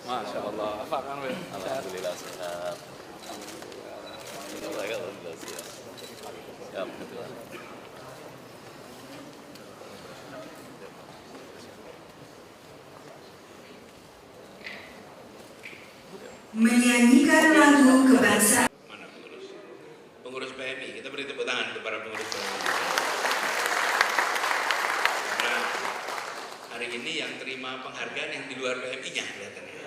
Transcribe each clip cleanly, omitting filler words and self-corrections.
Masya Allah. Apa Kang Wil? Alhamdulillah sehat. Alhamdulillah sehat. Ya, betul. Menyanyikan lagu kebangsaan. Mana pengurus? Pengurus PMI, kita beri tepuk tangan untuk para pengurus PMI. Karena hari ini yang terima penghargaan yang di luar PMI-nya kelihatannya.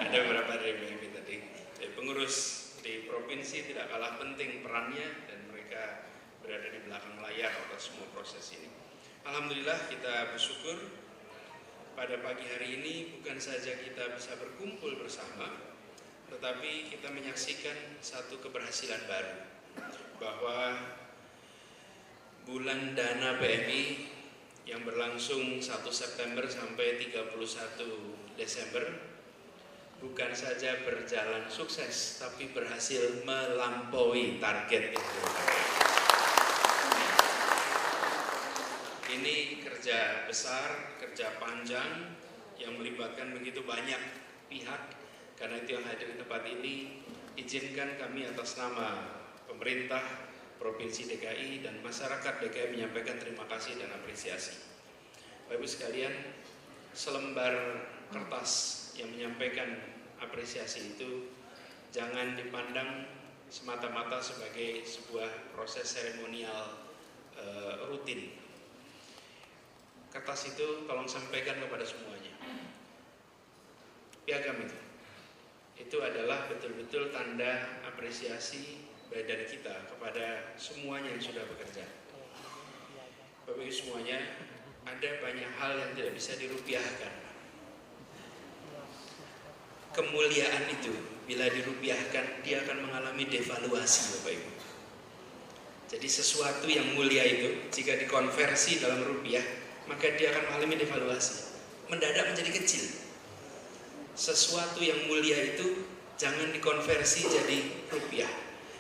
Ada beberapa dari PMI tadi. Pengurus di provinsi tidak kalah penting perannya dan mereka berada di belakang layar atas semua proses ini. Alhamdulillah kita bersyukur pada pagi hari ini bukan saja kita bisa berkumpul bersama, tetapi kita menyaksikan satu keberhasilan baru, bahwa bulan dana PMI yang berlangsung 1 September sampai 31 Desember bukan saja berjalan sukses, tapi berhasil melampaui target itu. Ini kerja besar, kerja panjang yang melibatkan begitu banyak pihak. Karena itu yang hadir di tempat ini, izinkan kami atas nama pemerintah Provinsi DKI dan masyarakat DKI menyampaikan terima kasih dan apresiasi. Bapak Ibu sekalian, selembar kertas yang menyampaikan apresiasi itu jangan dipandang semata-mata sebagai sebuah proses seremonial rutin. Kertas itu tolong sampaikan kepada semuanya. Piagam itu adalah betul-betul tanda apresiasi dari kita kepada semuanya yang sudah bekerja. Bapak Ibu semuanya, ada banyak hal yang tidak bisa dirupiahkan. Kemuliaan itu bila dirupiahkan dia akan mengalami devaluasi, Bapak Ibu. Jadi sesuatu yang mulia itu jika dikonversi dalam rupiah, maka dia akan mengalami devaluasi, mendadak menjadi kecil. Sesuatu yang mulia itu jangan dikonversi jadi rupiah,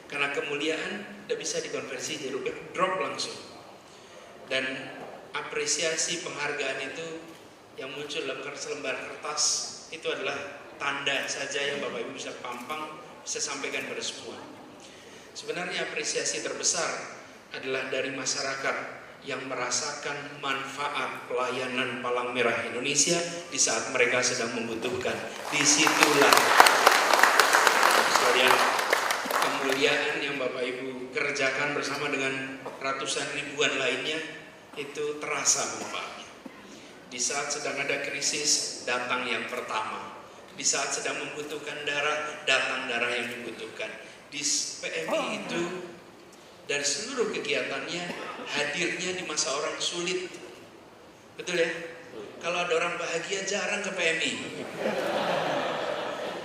karena kemuliaan tidak bisa dikonversi jadi rupiah, drop langsung. Dan apresiasi penghargaan itu yang muncul dalam selembar kertas itu adalah tanda saja yang Bapak Ibu bisa pampang, bisa sampaikan pada semua. Sebenarnya apresiasi terbesar adalah dari masyarakat yang merasakan manfaat pelayanan Palang Merah Indonesia di saat mereka sedang membutuhkan. Disitulah sekalian kemuliaan yang Bapak Ibu kerjakan bersama dengan ratusan ribuan lainnya itu terasa manfaatnya. Di saat sedang ada krisis, datang yang pertama. Di saat sedang membutuhkan darah, datang darah yang dibutuhkan. Di PMI itu dari seluruh kegiatannya hadirnya di masa orang sulit. Betul ya? Kalau ada orang bahagia jarang ke PMI.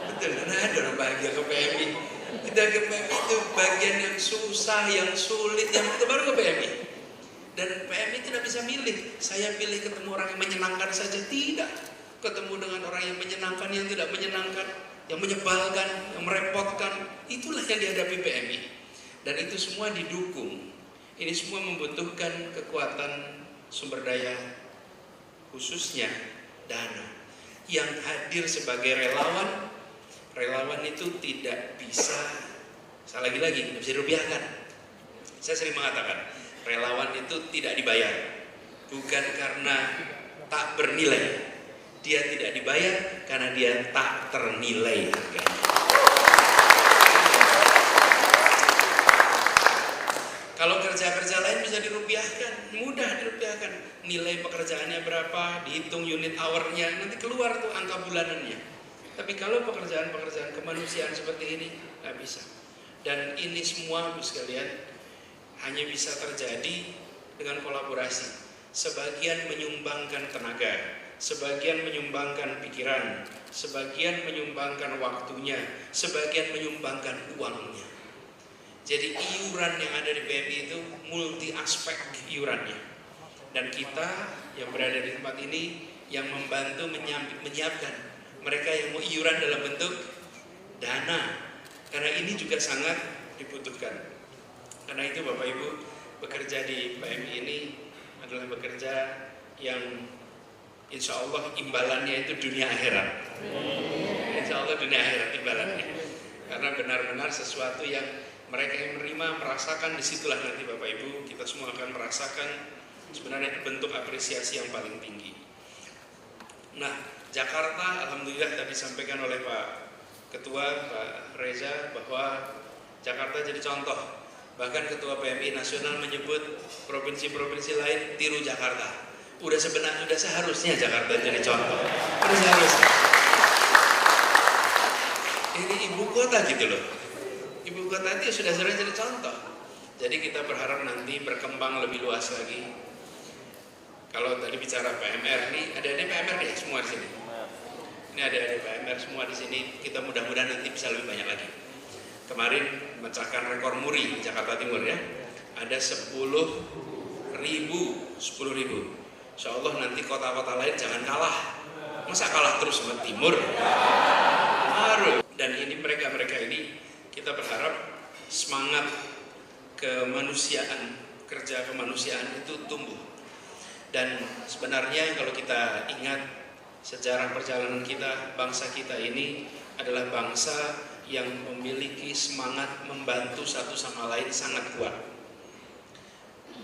Betul, karena ada orang bahagia ke PMI. Kita ke PMI itu bagian yang susah, yang sulit, yang itu baru ke PMI. Dan PMI tidak bisa milih. Saya pilih ketemu orang yang menyenangkan saja, tidak. Ketemu dengan orang yang menyenangkan, yang tidak menyenangkan, yang menyebalkan, yang merepotkan, itulah yang dihadapi PMI. Dan itu semua didukung. Ini semua membutuhkan kekuatan sumber daya, khususnya dana. Yang hadir sebagai relawan, relawan itu tidak bisa, lagi-lagi, tidak bisa dirupiahkan. Saya sering mengatakan, relawan itu tidak dibayar. Bukan karena tak bernilai. Dia tidak dibayar karena dia tak ternilai harganya. Kalau kerja-kerja lain bisa dirupiahkan, mudah dirupiahkan. Nilai pekerjaannya berapa, dihitung unit hour-nya, nanti keluar tuh angka bulanannya. Tapi kalau pekerjaan-pekerjaan kemanusiaan seperti ini, nggak bisa. Dan ini semua, Bu sekalian, hanya bisa terjadi dengan kolaborasi. Sebagian menyumbangkan tenaga, sebagian menyumbangkan pikiran, sebagian menyumbangkan waktunya, sebagian menyumbangkan uangnya. Jadi iuran yang ada di PMI itu multi aspek iurannya. Dan kita yang berada di tempat ini yang membantu menyiapkan mereka yang mau iuran dalam bentuk dana. Karena ini juga sangat dibutuhkan. Karena itu Bapak Ibu, bekerja di PMI ini adalah bekerja yang insya Allah imbalannya itu dunia akhirat. Insya Allah dunia akhirat imbalannya. Karena benar-benar sesuatu yang mereka yang menerima merasakan, disitulah nanti Bapak Ibu kita semua akan merasakan sebenarnya bentuk apresiasi yang paling tinggi. Nah, Jakarta alhamdulillah tadi disampaikan oleh Pak Ketua Pak Reza bahwa Jakarta jadi contoh. Bahkan Ketua PMI Nasional menyebut provinsi-provinsi lain tiru Jakarta. Udah seharusnya Jakarta jadi contoh. Udah seharusnya. Ini ibu kota gitu loh. Ibu kota itu sudah sering jadi contoh. Jadi kita berharap nanti berkembang lebih luas lagi. Kalau tadi bicara PMR nih, ada PMR ya semua di sini. Ini ada PMR semua di sini. Kita mudah-mudahan nanti bisa lebih banyak lagi. Kemarin memecahkan rekor muri di Jakarta Timur ya. Ada 10.000. Insya Allah nanti kota-kota lain jangan kalah. Masa kalah terus sama Timur? Harus. Dan ini mereka ini kita berharap semangat kemanusiaan, kerja kemanusiaan itu tumbuh. Dan sebenarnya kalau kita ingat sejarah perjalanan kita, bangsa kita ini adalah bangsa yang memiliki semangat membantu satu sama lain sangat kuat.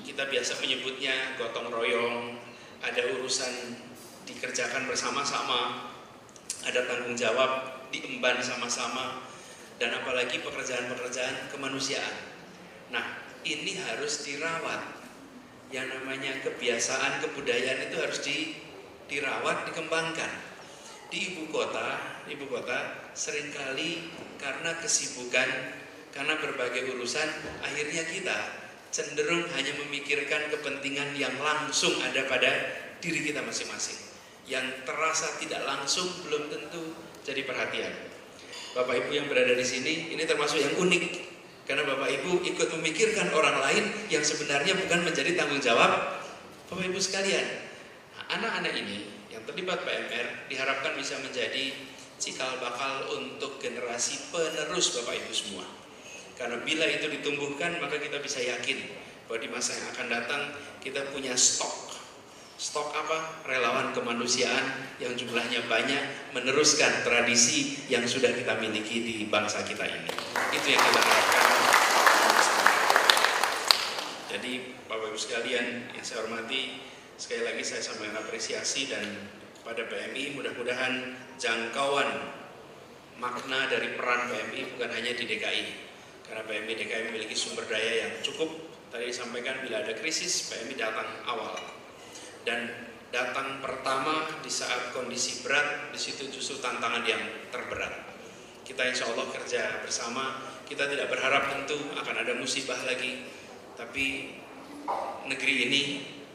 Kita biasa menyebutnya gotong royong, ada urusan dikerjakan bersama-sama, ada tanggung jawab diemban sama-sama, dan apalagi pekerjaan-pekerjaan kemanusiaan. Nah, ini harus dirawat. Yang namanya kebiasaan, kebudayaan itu harus dirawat, dikembangkan. Di ibu kota seringkali karena kesibukan, karena berbagai urusan, akhirnya kita cenderung hanya memikirkan kepentingan yang langsung ada pada diri kita masing-masing. Yang terasa tidak langsung belum tentu jadi perhatian. Bapak Ibu yang berada di sini, ini termasuk yang unik. Karena Bapak Ibu ikut memikirkan orang lain yang sebenarnya bukan menjadi tanggung jawab Bapak Ibu sekalian. Nah, anak-anak ini yang terlibat PMR diharapkan bisa menjadi cikal bakal untuk generasi penerus Bapak Ibu semua. Karena bila itu ditumbuhkan, maka kita bisa yakin bahwa di masa yang akan datang kita punya stok apa? Relawan kemanusiaan yang jumlahnya banyak, meneruskan tradisi yang sudah kita miliki di bangsa kita ini. Itu yang kita harapkan. Jadi Bapak Ibu sekalian yang saya hormati, sekali lagi saya sampaikan apresiasi dan pada PMI mudah-mudahan jangkauan makna dari peran PMI bukan hanya di DKI. Karena PMI DKI memiliki sumber daya yang cukup. Tadi disampaikan bila ada krisis, PMI datang awal. Dan datang pertama di saat kondisi berat, di situ justru tantangan yang terberat. Kita insya Allah kerja bersama, kita tidak berharap tentu akan ada musibah lagi, tapi negeri ini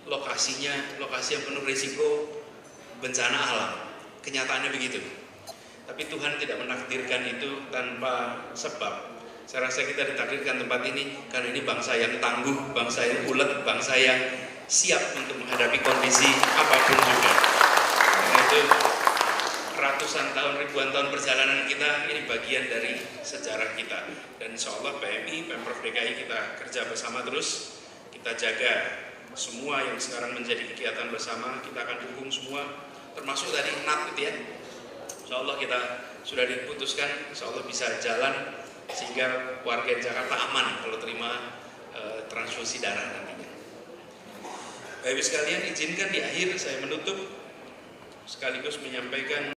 lokasinya lokasi yang penuh risiko bencana alam, kenyataannya begitu. Tapi Tuhan tidak menakdirkan itu tanpa sebab. Saya rasa kita ditakdirkan tempat ini karena ini bangsa yang tangguh, bangsa yang ulet, bangsa yang siap untuk menghadapi kondisi apapun juga. Karena itu ratusan tahun, ribuan tahun perjalanan kita ini bagian dari sejarah kita. Dan insya Allah PMI, Pemprov DKI kita kerja bersama terus. Kita jaga semua yang sekarang menjadi kegiatan bersama, kita akan dukung semua. Termasuk tadi NAT gitu ya. Insya Allah kita sudah diputuskan, insya Allah bisa jalan sehingga warga Jakarta aman kalau terima transfusi darah nantinya. Bapak Ibu sekalian, izinkan di akhir saya menutup sekaligus menyampaikan